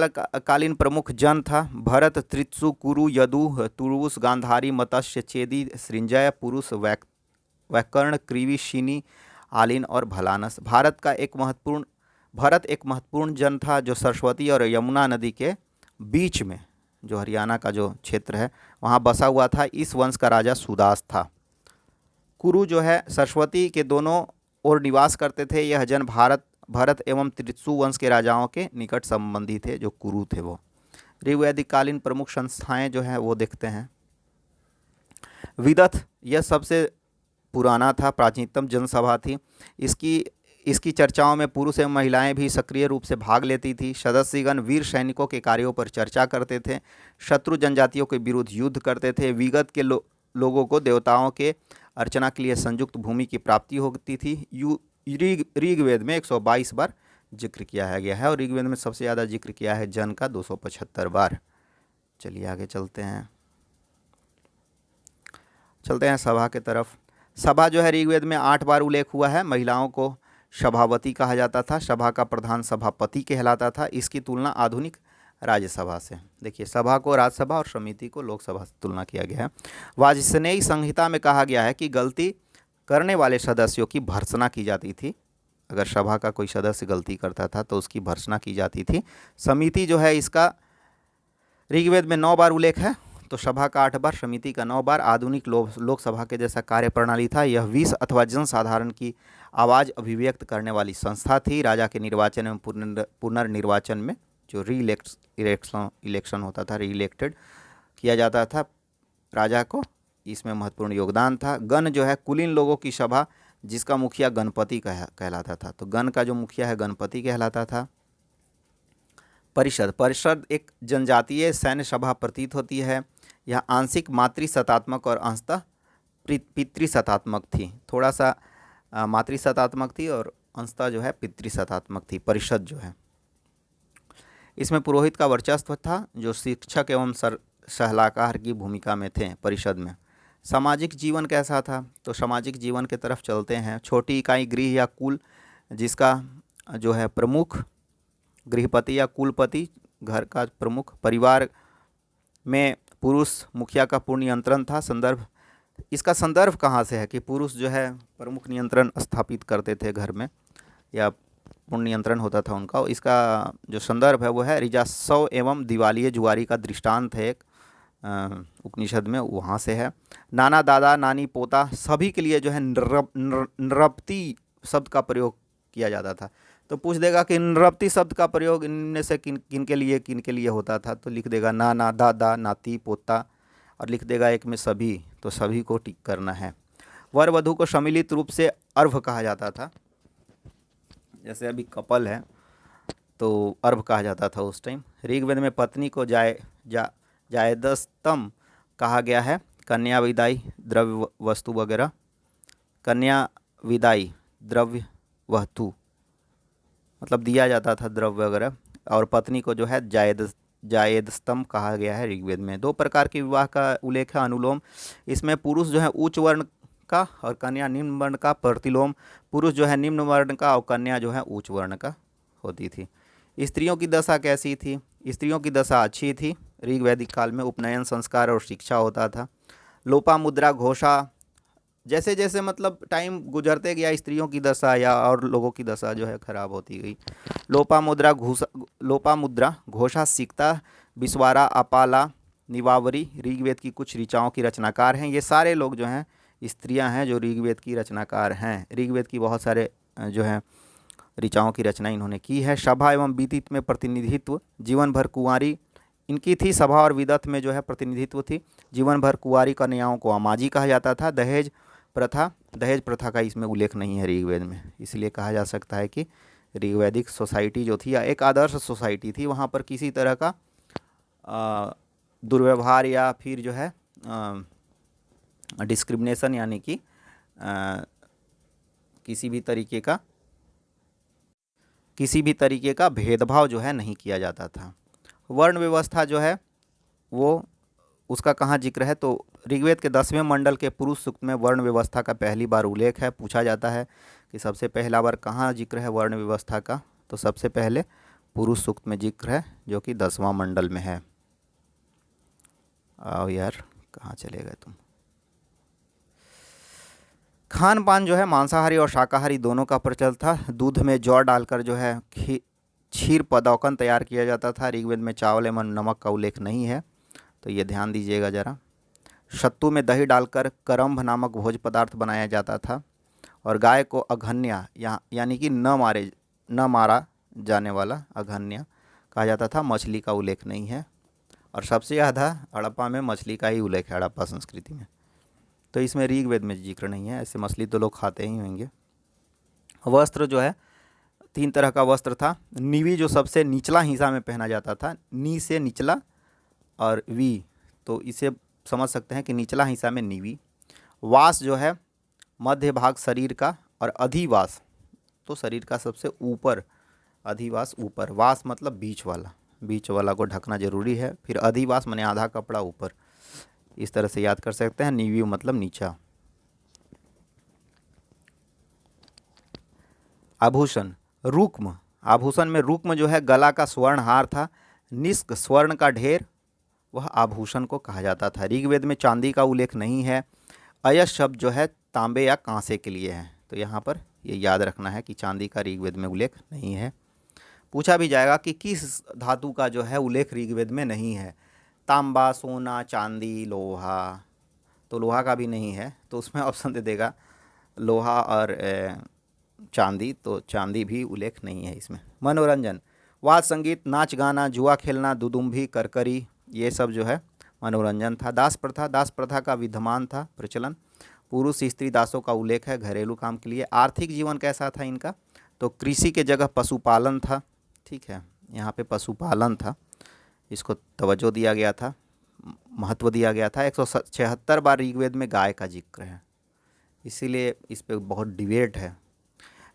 कालीन प्रमुख जन था भरत, त्रित्सु, कुरु, यदु, तुरुस, गांधारी, मत्स्य, चेदी, सृंजय, पुरुष, वैकर्ण, क्रीवी, शीनी, आलिन और भलानस। भरत एक महत्वपूर्ण जन था जो सरस्वती और यमुना नदी के बीच में, जो हरियाणा का जो क्षेत्र है वहाँ बसा हुआ था। इस वंश का राजा सुदास था। कुरु जो है सरस्वती के दोनों ओर निवास करते थे। यह जन भरत एवं त्रित्सु वंश के राजाओं के निकट संबंधी थे, जो कुरु थे वो। ऋग्वैदिक कालीन प्रमुख संस्थाएं जो हैं वो देखते हैं। विदथ यह सबसे पुराना था, प्राचीनतम जनसभा थी। इसकी चर्चाओं में पुरुष एवं महिलाएं भी सक्रिय रूप से भाग लेती थी। सदस्यगण वीर सैनिकों के कार्यों पर चर्चा करते थे, शत्रु जनजातियों के विरुद्ध युद्ध करते थे। विगत के लोगों को देवताओं के अर्चना के लिए संयुक्त भूमि की प्राप्ति होती थी। ऋग्वेद में 122 बार जिक्र किया गया है और ऋग्वेद में सबसे ज़्यादा जिक्र किया है जन का 275 बार। चलिए आगे चलते हैं सभा के तरफ। सभा जो है ऋग्वेद में 8 बार उल्लेख हुआ है। महिलाओं को सभावती कहा जाता था। सभा का प्रधान सभापति कहलाता था। इसकी तुलना आधुनिक राज्यसभा से। देखिए, सभा को राज्यसभा और समिति को लोकसभा से तुलना किया गया है। वाजपेयी संहिता में कहा गया है कि गलती करने वाले सदस्यों की भर्त्सना की जाती थी। अगर सभा का कोई सदस्य गलती करता था तो उसकी भर्त्सना की जाती थी। समिति जो है इसका ऋग्वेद में 9 बार उल्लेख है, तो सभा का 8 बार, समिति का 9 बार। आधुनिक लोकसभा के जैसा कार्य प्रणाली था। यह 20 अथवा जनसाधारण की आवाज़ अभिव्यक्त करने वाली संस्था थी। राजा के निर्वाचन एवं पुनर्निर्वाचन में जो इलेक्शन होता था, रीइलेक्टेड किया जाता था राजा को, इसमें महत्वपूर्ण योगदान था। गण जो है कुलीन लोगों की सभा, जिसका मुखिया गणपति कहलाता था। तो गण का जो मुखिया है गणपति कहलाता था। परिषद एक जनजातीय सैन्य सभा प्रतीत होती है। यह आंशिक मातृसत्तात्मक और अंशतः पितृसत्तात्मक थी। थोड़ा सा मातृसत्तात्मक थी और अंशतः जो है पितृसत्तात्मक थी परिषद जो है। इसमें पुरोहित का वर्चस्व था, जो शिक्षक एवं सलाहकार की भूमिका में थे परिषद में। सामाजिक जीवन कैसा था? तो सामाजिक जीवन के तरफ चलते हैं। छोटी इकाई गृह या कुल, जिसका जो है प्रमुख गृहपति या कुलपति, घर का प्रमुख। परिवार में पुरुष मुखिया का पूर्ण नियंत्रण था। इसका संदर्भ कहाँ से है कि पुरुष जो है प्रमुख नियंत्रण स्थापित करते थे घर में, या पूर्ण नियंत्रण होता था उनका। इसका जो संदर्भ है वो है ऋजासव एवं दिवालिये जुआरी का दृष्टांत है एक उपनिषद में, वहाँ से है। नाना, दादा, नानी, पोता सभी के लिए जो है नृपति शब्द का प्रयोग किया जाता था। तो पूछ देगा कि नृपति शब्द का प्रयोग इनमें से किन के लिए होता था? तो लिख देगा नाना, दादा, नाती, पोता, और लिख देगा एक में सभी, तो सभी को टिक करना है। वर वधू को सम्मिलित रूप से अर्भ कहा जाता था। जैसे अभी कपल है तो अर्भ कहा जाता था उस टाइम। ऋग्वेद में पत्नी को जायदस्तम कहा गया है। कन्या विदाई, द्रव्य वस्तु वगैरह। कन्या विदाई, द्रव्य वस्तु मतलब दिया जाता था द्रव्य वगैरह, और पत्नी को जो है जायेदस्तम कहा गया है ऋग्वेद में। 2 प्रकार के विवाह का उल्लेख है अनुलोम। इसमें पुरुष जो है उच्च वर्ण का और कन्या निम्न वर्ण का। प्रतिलोम, पुरुष जो है निम्न वर्ण का और कन्या जो है उच्च वर्ण का होती थी। स्त्रियों की दशा कैसी थी? स्त्रियों की दशा अच्छी थी। ऋग्वैदिक काल में उपनयन, संस्कार और शिक्षा होता था। लोपामुद्रा, घोषा, जैसे जैसे मतलब टाइम गुजरते गया स्त्रियों की दशा या और लोगों की दशा जो है खराब होती गई। लोपामुद्रा, घोषा, सिकता, बिस्वारा, अपाला, निवावरी ऋग्वेद की कुछ ऋचाओं की रचनाकार हैं। ये सारे लोग जो हैं स्त्रियां हैं जो ऋग्वेद की रचनाकार हैं। ऋग्वेद की बहुत सारे जो हैं ऋचाओं की रचना इन्होंने की है। सभा एवं विदित में प्रतिनिधित्व, जीवन भर कुंवारी इनकी थी। सभा और विदत में जो है प्रतिनिधित्व थी। जीवन भर कुंवारी कन्याओं को अमाजी कहा जाता था। दहेज प्रथा का इसमें उल्लेख नहीं है ऋग्वेद में, इसलिए कहा जा सकता है कि ऋग्वैदिक सोसाइटी जो थी या एक आदर्श सोसाइटी थी, वहाँ पर किसी तरह का दुर्व्यवहार या फिर जो है डिस्क्रिमिनेशन यानी कि किसी भी तरीके का भेदभाव जो है नहीं किया जाता था। वर्ण व्यवस्था जो है वो उसका कहाँ जिक्र है? तो ऋग्वेद के 10वें मंडल के पुरुष सूक्त में वर्ण व्यवस्था का पहली बार उल्लेख है। पूछा जाता है कि सबसे पहला बार कहाँ जिक्र है वर्ण व्यवस्था का? तो सबसे पहले पुरुष सूक्त में जिक्र है जो कि 10वां मंडल में है। आओ यार, कहाँ चले गए तुम? खान पान जो है मांसाहारी और शाकाहारी दोनों का प्रचलन था। दूध में जौ डालकर जो है क्षीर पदौकन तैयार किया जाता था। ऋग्वेद में चावल एवं नमक का उल्लेख नहीं है, तो ये ध्यान दीजिएगा ज़रा। सत्तू में दही डालकर करम्भ नामक भोज पदार्थ बनाया जाता था। और गाय को अघन्या यानी कि न मारा जाने वाला अघन्या कहा जाता था। मछली का उल्लेख नहीं है। और सबसे ज़्यादा हड़प्पा में मछली का ही उल्लेख है, हड़प्पा संस्कृति में। तो इसमें ऋग्वेद में जिक्र नहीं है। ऐसे मछली तो लोग खाते ही होंगे। वस्त्र जो है 3 तरह का वस्त्र था। नीवी जो सबसे निचला हिस्सा में पहना जाता था, नी से निचला, और वी तो इसे समझ सकते हैं कि निचला हिस्सा में नीवी। वास जो है मध्य भाग शरीर का, और अधिवास तो शरीर का सबसे ऊपर, अधिवास ऊपर। वास मतलब बीच वाला को ढकना जरूरी है। फिर अधिवास माने आधा कपड़ा ऊपर। इस तरह से याद कर सकते हैं। नीवी मतलब नीचा। आभूषण, रुक्म, आभूषण में रुक्म जो है गला का स्वर्ण हार था। निष्क स्वर्ण का ढेर, वह आभूषण को कहा जाता था। ऋग्वेद में चांदी का उल्लेख नहीं है। अयस शब्द जो है तांबे या कांसे के लिए है, तो यहाँ पर ये याद रखना है कि चांदी का ऋग्वेद में उल्लेख नहीं है। पूछा भी जाएगा कि किस धातु का जो है उल्लेख ऋग्वेद में नहीं है? तांबा, सोना, चांदी, लोहा, तो लोहा का भी नहीं है, तो उसमें ऑप्शन दे देगा लोहा और चांदी, तो चांदी भी उल्लेख नहीं है इसमें। मनोरंजन, वाद्य संगीत, नाच गाना, जुआ खेलना, दुदुम्भी, करकरी, ये सब जो है मनोरंजन था। दास प्रथा का विद्यमान था प्रचलन। पुरुष स्त्री दासों का उल्लेख है घरेलू काम के लिए। आर्थिक जीवन कैसा था इनका? तो कृषि के जगह पशुपालन था। ठीक है, यहाँ पे पशुपालन था, इसको तवज्जो दिया गया था, महत्व दिया गया था। 176 बार ऋग्वेद में गाय का जिक्र है, इसीलिए इस पे बहुत डिबेट है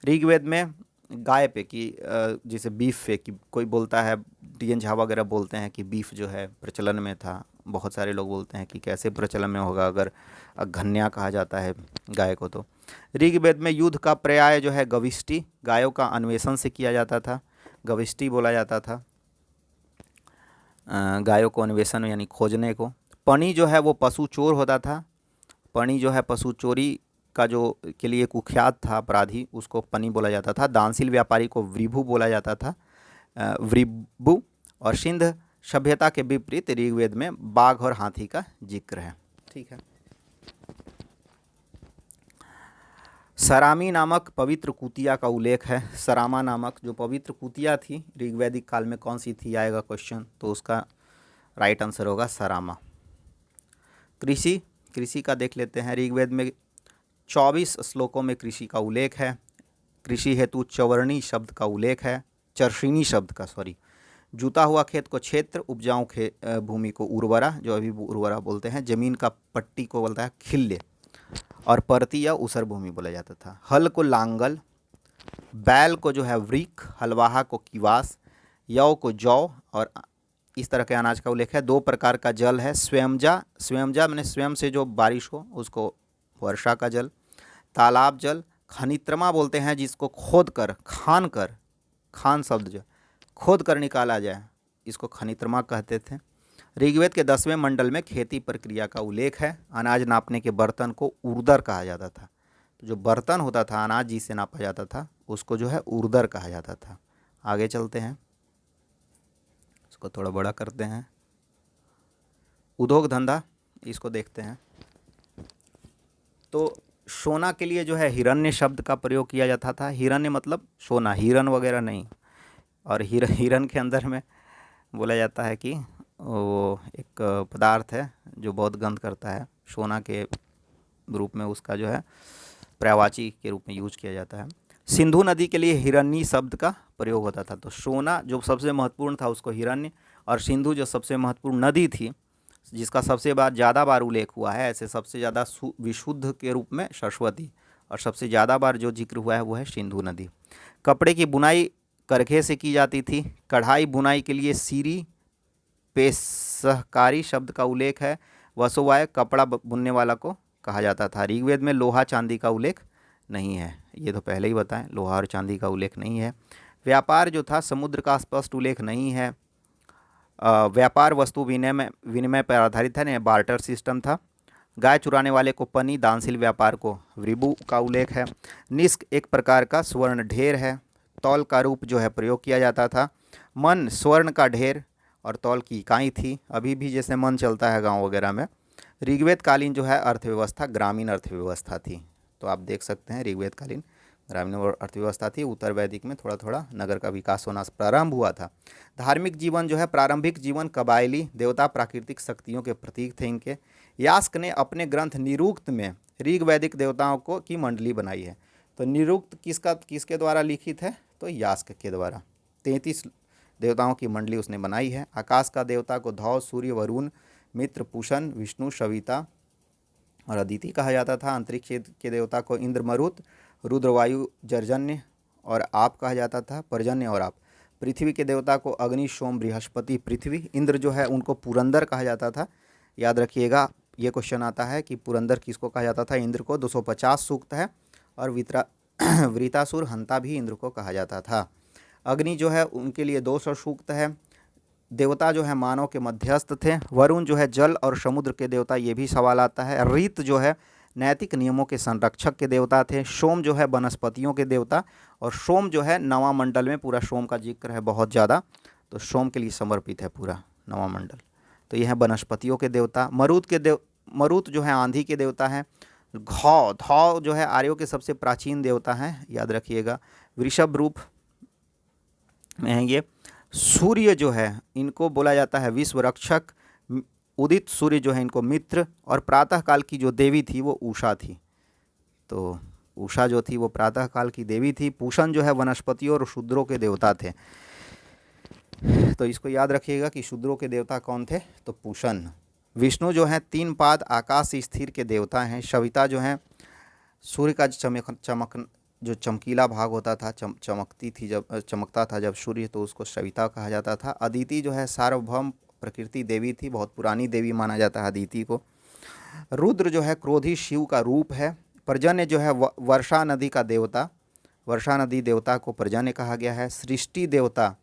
ऋग्वेद में गाय पे कि जैसे बीफ पे कि कोई बोलता है, टी.एन. झा वगैरह बोलते हैं कि बीफ जो है प्रचलन में था। बहुत सारे लोग बोलते हैं कि कैसे प्रचलन में होगा अगर अघन्या कहा जाता है गाय को। तो ऋग्वेद में युद्ध का पर्याय जो है गविष्टि, गायों का अन्वेषण से किया जाता था, गविष्टि बोला जाता था गायों को अन्वेषण यानी खोजने को। पणी जो है वो पशु चोर होता था। पणी जो है पशु चोरी का जो के लिए कुख्यात था अपराधी, उसको पनी बोला जाता था। दानशील व्यापारी को वृभु बोला जाता था, वृभु। और सिंध सभ्यता के विपरीत ऋग्वेद में बाघ और हाथी का जिक्र है। ठीक है। सरामी नामक पवित्र कुतिया का उल्लेख है। सरामा नामक जो पवित्र कुतिया थी ऋग्वैदिक काल में कौन सी थी, आएगा क्वेश्चन, तो उसका राइट आंसर होगा सरामा। कृषि का देख लेते हैं। ऋग्वेद में 24 श्लोकों में कृषि का उल्लेख है। कृषि हेतु चवर्णी शब्द का उल्लेख है, चर्षिणी शब्द का, जुता हुआ खेत को क्षेत्र, उपजाऊ भूमि को उर्वरा, जो अभी उर्वरा बोलते हैं, जमीन का पट्टी को बोलता है खिल्य, और परती या ऊसर भूमि बोला जाता था। हल को लांगल, बैल को जो है वृक, हलवाहा को किवास, यौ को जौ, और इस तरह के अनाज का उल्लेख है। 2 प्रकार का जल है, स्वयंजा, स्वयंजा मैंने स्वयं से जो बारिश हो उसको वर्षा का जल, तालाब जल, खनित्रमा बोलते हैं जिसको खोद कर, खान शब्द जो खोद कर निकाला जाए, इसको खनित्रमा कहते थे। ऋग्वेद के 10वें मंडल में खेती प्रक्रिया का उल्लेख है। अनाज नापने के बर्तन को उर्दर कहा जाता था। तो जो बर्तन होता था अनाज जिससे नापा जाता था उसको जो है उर्दर कहा जाता था। आगे चलते हैं, इसको थोड़ा बड़ा करते हैं। उद्योग धंधा, इसको देखते हैं। तो सोना के लिए जो है हिरण्य शब्द का प्रयोग किया जाता था। हिरण्य मतलब सोना, हिरन वगैरह नहीं। और हिरन के अंदर में बोला जाता है कि वो एक पदार्थ है जो बहुत गंध करता है, सोना के रूप में उसका जो है पर्यायवाची के रूप में यूज किया जाता है। सिंधु नदी के लिए हिरण्य शब्द का प्रयोग होता था। तो सोना जो सबसे महत्वपूर्ण था उसको हिरण्य, और सिंधु जो सबसे महत्वपूर्ण नदी थी जिसका सबसे ज़्यादा बार उल्लेख हुआ है, ऐसे सबसे ज़्यादा विशुद्ध के रूप में सरस्वती, और सबसे ज़्यादा बार जो जिक्र हुआ है वो है सिंधु नदी। कपड़े की बुनाई करघे से की जाती थी। कढ़ाई बुनाई के लिए सीरी पेशकारी शब्द का उल्लेख है। वसुवाय कपड़ा बुनने वाला को कहा जाता था। ऋग्वेद में लोहा चांदी का उल्लेख नहीं है, ये तो पहले ही बताएं, लोहा और चांदी का उल्लेख नहीं है। व्यापार जो था समुद्र का स्पष्ट उल्लेख नहीं है। व्यापार वस्तु विनिमय पर आधारित है, बार्टर सिस्टम था। गाय चुराने वाले को पनी, दानशील व्यापार को वृबु का उल्लेख है। निष्क एक प्रकार का स्वर्ण ढेर है। तौल का रूप जो है प्रयोग किया जाता था। मन स्वर्ण का ढेर और तौल की इकाई थी। अभी भी जैसे मन चलता है गांव वगैरह में। ऋग्वेद कालीन जो है अर्थव्यवस्था ग्रामीण अर्थव्यवस्था थी। तो आप देख सकते हैं ऋग्वेद कालीन ग्रामीण अर्थव्यवस्था थी। उत्तर वैदिक में थोड़ा थोड़ा नगर का विकास होना प्रारंभ हुआ था। धार्मिक जीवन जो है प्रारंभिक जीवन कबायली, देवता प्राकृतिक शक्तियों के प्रतीक थे इनके। यास्क ने अपने ग्रंथ निरुक्त में ऋग्वैदिक देवताओं को की मंडली बनाई है। तो निरुक्त किसके द्वारा लिखित है? तो यास्क के द्वारा 33 देवताओं की मंडली उसने बनाई है। आकाश का देवता को धौ, सूर्य, वरुण, मित्र, पूषण, विष्णु, सविता और अदिति कहा जाता था। अंतरिक्ष के देवता को इंद्र, मरुत, रुद्र, वायु, जर्जन्य और आप कहा जाता था, पर्जन्य और आप। पृथ्वी के देवता को अग्नि, सोम, बृहस्पति, पृथ्वी। इंद्र जो है उनको पुरंदर कहा जाता था। याद रखिएगा, ये क्वेश्चन आता है कि पुरंदर किसको कहा जाता था? इंद्र को। 250 सूक्त है। और वृतासुर हंता भी इंद्र को कहा जाता था। अग्नि जो है उनके लिए 200 सूक्त है। देवता जो है मानव के मध्यस्थ थे। वरुण जो है जल और समुद्र के देवता, ये भी सवाल आता है। रीत जो है नैतिक नियमों के संरक्षक के देवता थे। सोम जो है वनस्पतियों के देवता, और सोम जो है नवा मंडल में पूरा सोम का जिक्र है बहुत ज़्यादा, तो सोम के लिए समर्पित है पूरा नवा मंडल। तो यह है वनस्पतियों के देवता। मरुत जो है आंधी के देवता हैं। धौ जो है आर्यों के सबसे प्राचीन देवता हैं, याद रखिएगा। वृषभ रूप में है ये। सूर्य जो है इनको बोला जाता है विश्व रक्षक। उदित सूर्य जो है इनको मित्र, और प्रातः काल की जो देवी थी वो उषा थी। तो उषा जो थी वो प्रातः काल की देवी थी। पूषण जो है वनस्पतियों और शूद्रों के देवता थे। तो इसको याद रखिएगा कि शूद्रों के देवता कौन थे? तो पूषण। विष्णु जो है 3 पाद आकाश स्थिर के देवता हैं। सविता जो है सूर्य का जो चमकीला भाग होता था, चमकता था जब सूर्य, तो उसको सविता कहा जाता था। अदिति जो है सार्वभौम प्रकृति देवी थी, बहुत पुरानी देवी माना जाता है अदिति को। रुद्र जो है क्रोधी शिव का रूप है। पर्जन्य जो है वर्षा नदी का देवता, वर्षा नदी देवता को पर्जन्य कहा गया है। सृष्टि देवता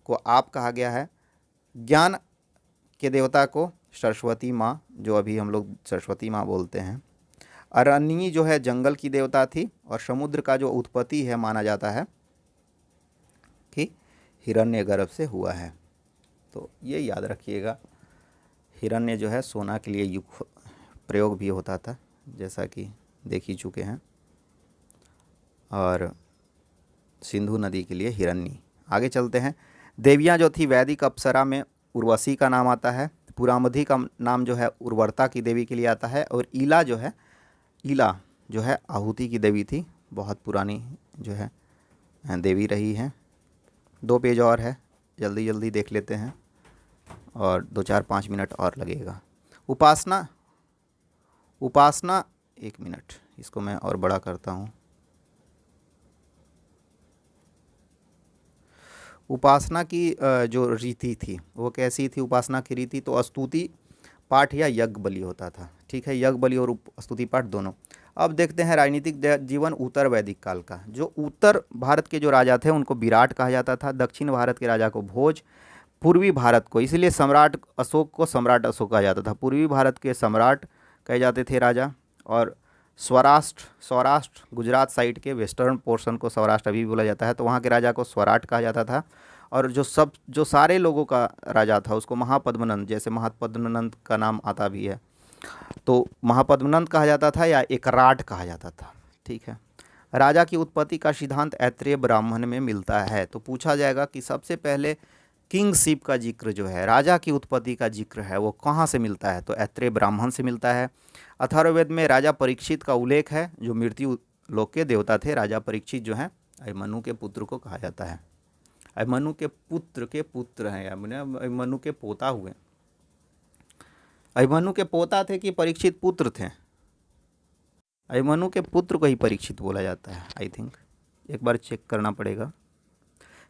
को आप कहा गया है। ज्ञान के देवता को सरस्वती माँ, जो अभी हम लोग सरस्वती माँ बोलते हैं। अरण्यी जो है जंगल की देवता थी। और समुद्र का जो उत्पत्ति है माना जाता है कि हिरण्यगर्भ से हुआ है। तो ये याद रखिएगा, हिरण्य जो है सोना के लिए प्रयोग भी होता था, जैसा कि देख ही चुके हैं। और सिंधु नदी के लिए हिरण्य। आगे चलते हैं। देवियाँ जो थी वैदिक अप्सरा में उर्वशी का नाम आता है। पुरामधि का नाम जो है उर्वरता की देवी के लिए आता है। और ईला जो है आहुति की देवी थी, बहुत पुरानी जो है देवी रही है। 2 पेज और है, जल्दी जल्दी देख लेते हैं और 2-4-5 मिनट और लगेगा। उपासना 1 मिनट, इसको मैं और बड़ा करता हूँ। उपासना की जो रीति थी वो कैसी थी? उपासना की रीति तो स्तुति पाठ या यज्ञ बलि होता था। ठीक है, यज्ञ बलि और स्तुति पाठ दोनों। अब देखते हैं राजनीतिक जीवन उत्तर वैदिक काल का। जो उत्तर भारत के जो राजा थे उनको विराट कहा जाता था, दक्षिण भारत के राजा को भोज, पूर्वी भारत को, इसलिए सम्राट अशोक को सम्राट अशोक कहा जाता था। पूर्वी भारत के सम्राट कहे जाते थे राजा, और स्वराष्ट्र सौराष्ट्र गुजरात साइड के वेस्टर्न पोर्शन को सौराष्ट्र अभी भी बोला जाता है, तो वहाँ के राजा को स्वराट कहा जाता था। और जो सारे लोगों का राजा था उसको महापद्मनंद, जैसे महापद्मनंद का नाम आता भी है, तो महापद्मनंद कहा जाता था या एकराट कहा जाता था। ठीक है, राजा की उत्पत्ति का सिद्धांत ऐत्रेय ब्राह्मण में मिलता है। तो पूछा जाएगा कि सबसे पहले किंगशिप का जिक्र जो है, राजा की उत्पत्ति का जिक्र है, वो कहाँ से मिलता है? तो ऐत्रेय ब्राह्मण से मिलता है। अथर्ववेद में राजा परीक्षित का उल्लेख है, जो मृत्यु लोक के देवता थे। राजा परीक्षित जो है अभिमन्यु के पुत्र को कहा जाता है। अभिमन्यु के पुत्र हैं, अभिमन्यु के पोता हुए। अभिमन्यु के पोता थे कि परीक्षित पुत्र थे? अभिमन्यु के पुत्र को ही परीक्षित बोला जाता है, आई थिंक, एक बार चेक करना पड़ेगा।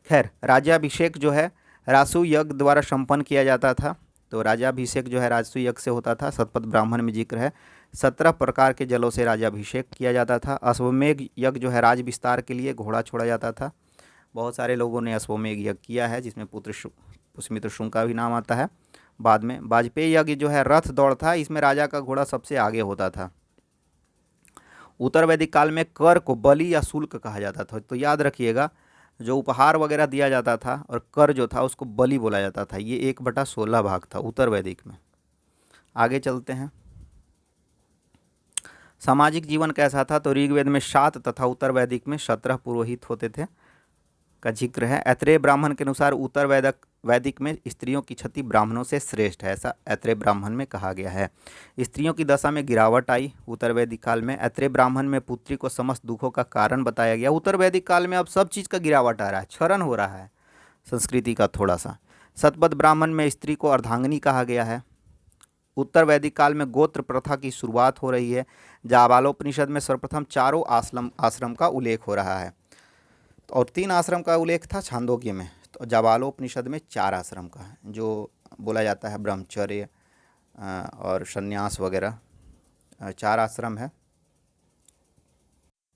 खैर, राज्याभिषेक जो है रासु यज्ञ द्वारा संपन्न किया जाता था। तो राज्याभिषेक जो है रासु यज्ञ से होता था। शतपथ ब्राह्मण में जिक्र है 17 प्रकार के जलों से राज्याभिषेक किया जाता था। अश्वमेघ यज्ञ जो है राज विस्तार के लिए घोड़ा छोड़ा जाता था। बहुत सारे लोगों ने अश्वमेघ यज्ञ किया है, जिसमें पुष्यमित्र शुंग का भी नाम आता है। बाद में वाजपेयी यज्ञ जो है रथ दौड़ था, इसमें राजा का घोड़ा सबसे आगे होता था। उत्तर वैदिक काल में कर को बलि या शुल्क कहा जाता था। तो याद रखिएगा, जो उपहार वगैरह दिया जाता था और कर जो था उसको बलि बोला जाता था। ये 1/16 भाग था उत्तर वैदिक में। आगे चलते हैं। सामाजिक जीवन कैसा था? तो ऋग्वेद में 7 तथा उत्तर वैदिक में 17 पुरोहित होते थे का जिक्र है। ऐत्रेय ब्राह्मण के अनुसार उत्तर वैदिक में स्त्रियों की क्षति ब्राह्मणों से श्रेष्ठ है, ऐसा ऐत्रेय ब्राह्मण में कहा गया है। स्त्रियों की दशा में गिरावट आई उत्तर वैदिक काल में। ऐत्रेय ब्राह्मण में पुत्री को समस्त दुखों का कारण बताया गया। उत्तर वैदिक काल में अब सब चीज़ का गिरावट आ रहा है, क्षरण हो रहा है संस्कृति का थोड़ा सा। शतपथ ब्राह्मण में स्त्री को अर्धांगिनी कहा गया है। उत्तर वैदिक काल में गोत्र प्रथा की शुरुआत हो रही है। जाबालोपनिषद में सर्वप्रथम चारों आश्रम का उल्लेख हो रहा है, और 3 आश्रम का उल्लेख था छांदोग्य में। तो जाबालोपनिषद में 4 आश्रम का है, जो बोला जाता है ब्रह्मचर्य और संन्यास वगैरह। 4 आश्रम है,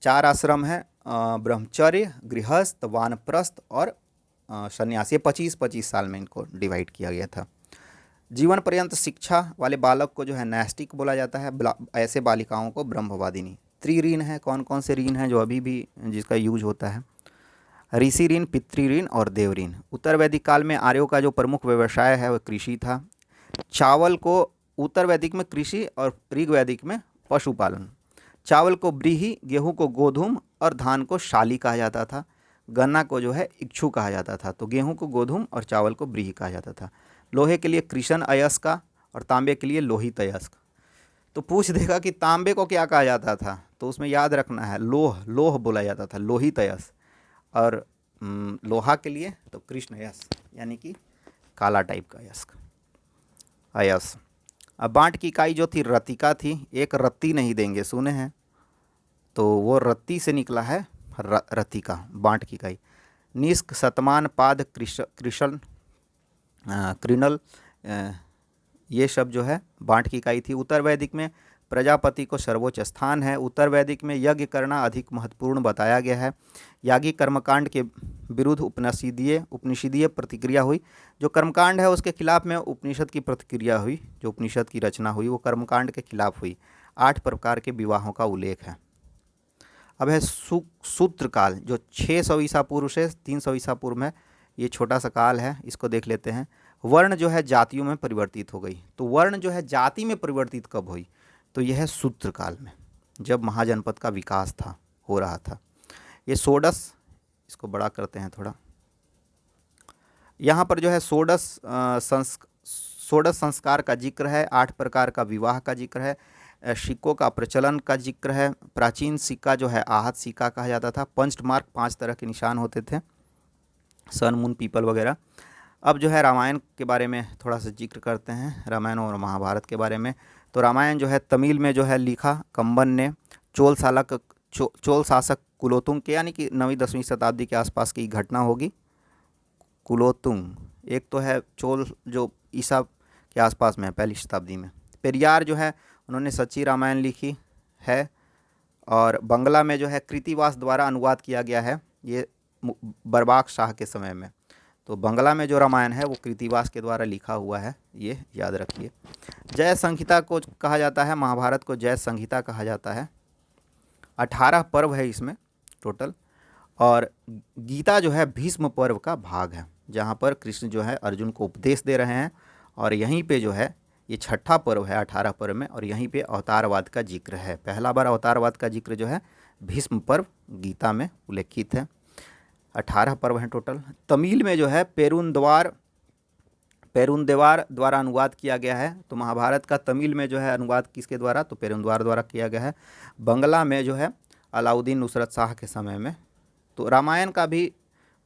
4 आश्रम है, ब्रह्मचर्य, गृहस्थ, वानप्रस्थ और संन्यास। ये 25-25 साल में इनको डिवाइड किया गया था। जीवन पर्यंत शिक्षा वाले बालक को जो है नैष्टिक बोला जाता है। ऐसे बालिकाओं को ब्रह्मवादिनी। त्रिऋण है, कौन कौन से ऋण हैं जो अभी भी जिसका यूज होता है? ऋषि ऋण, पितृ ऋण और देव ऋण। उत्तर वैदिक काल में आर्यों का जो प्रमुख व्यवसाय है वह कृषि था। चावल को उत्तर वैदिक में कृषि और ऋग वैदिक में पशुपालन। चावल को ब्रीही, गेहूं को गोधूम और धान को शाली कहा जाता था। गन्ना को जो है इक्षु कहा जाता था। तो गेहूं को गोधूम और चावल को ब्रीही कहा जाता था। लोहे के लिए कृष्ण अयस्क का और तांबे के लिए लोहित अयस्क। तो पूछ देगा कि तांबे को क्या कहा जाता था, तो उसमें याद रखना है लोह बोला जाता था, लोहित अयस्क। और लोहा के लिए तो कृष्ण अयस्क, यानी कि काला टाइप का अयस्क। अब बांट की इकाई जो थी रतिका थी। एक रत्ती नहीं देंगे, सुने हैं? तो वो रत्ती से निकला है रतिका, बांट की इकाई। निष्क, शतमान, पाद, कृष्ण, कृणल, ये सब जो है बांट की इकाई थी। उत्तर वैदिक में प्रजापति को सर्वोच्च स्थान है। उत्तर वैदिक में यज्ञ करना अधिक महत्वपूर्ण बताया गया है। यागी कर्मकांड के विरुद्ध उपनिषदीय प्रतिक्रिया हुई। जो कर्मकांड है उसके खिलाफ में उपनिषद की प्रतिक्रिया हुई। जो उपनिषद की रचना हुई वो कर्मकांड के खिलाफ हुई। 8 प्रकार के विवाहों का उल्लेख है। अब है सूत्र काल, जो 600 ईसा पूर्व से 300 ईसा पूर्व में, ये छोटा सा काल है, इसको देख लेते हैं। वर्ण जो है जातियों में परिवर्तित हो गई। तो वर्ण जो है जाति में परिवर्तित कब हुई? तो यह है सूत्र काल में, जब महाजनपद का विकास हो रहा था। ये षोडश, इसको बड़ा करते हैं थोड़ा। यहाँ पर जो है षोडश संस्कार का जिक्र है। 8 प्रकार का विवाह का जिक्र है। सिक्कों का प्रचलन का जिक्र है। प्राचीन सिक्का जो है आहत सिक्का कहा जाता था। पंचमार्क 5 तरह के निशान होते थे, सन, मून, पीपल वगैरह। अब जो है रामायण के बारे में थोड़ा सा जिक्र करते हैं, रामायण और महाभारत के बारे में। तो रामायण जो है तमिल में जो है लिखा कंबन ने। चोल शासक कुलोतुंग के, यानी कि 9वीं 10वीं शताब्दी के आसपास की घटना होगी। कुलोत्तुंग, एक तो है चोल जो ईसा के आसपास में है, 1ली शताब्दी में। पेरियार जो है उन्होंने सच्ची रामायण लिखी है, और बंगला में जो है कृतिवास द्वारा अनुवाद किया गया है, ये बर्बाक शाह के समय में। तो बंगला में जो रामायण है वो कृतिवास के द्वारा लिखा हुआ है, ये याद रखिए। जय संहिता को कहा जाता है, महाभारत को जय संहिता कहा जाता है। 18 पर्व है इसमें टोटल, और गीता जो है भीष्म पर्व का भाग है, जहाँ पर कृष्ण जो है अर्जुन को उपदेश दे रहे हैं, और यहीं पे जो है ये 6ठा पर्व है 18 पर्व में, और यहीं पे अवतारवाद का जिक्र है। पहला बार अवतारवाद का जिक्र जो है भीष्म पर्व गीता में उल्लेखित है। 18 पर्व हैं टोटल। तमिल में जो है पेरुंदेवार द्वारा अनुवाद किया गया है। तो महाभारत का तमिल में जो है अनुवाद किसके द्वारा, तो पेरुंदेवार द्वारा किया गया है। बंगला में जो है अलाउद्दीन नुसरत शाह के समय में। तो रामायण का भी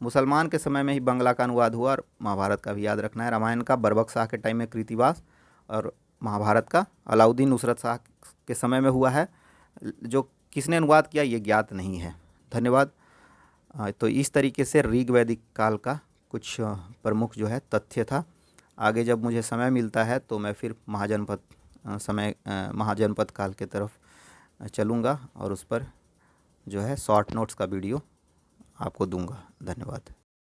मुसलमान के समय में ही बंगला का अनुवाद हुआ, और महाभारत का भी याद रखना है। रामायण का बर्बक शाह के टाइम में कृतिवास, और महाभारत का अलाउद्दीन नुसरत शाह के समय में हुआ है। जो किसने अनुवाद किया ये ज्ञात नहीं है। धन्यवाद। तो इस तरीके से ऋग वैदिक काल का कुछ प्रमुख जो है तथ्य था। आगे जब मुझे समय मिलता है तो मैं फिर महाजनपद काल के तरफ चलूँगा, और उस पर जो है शॉर्ट नोट्स का वीडियो आपको दूंगा। धन्यवाद।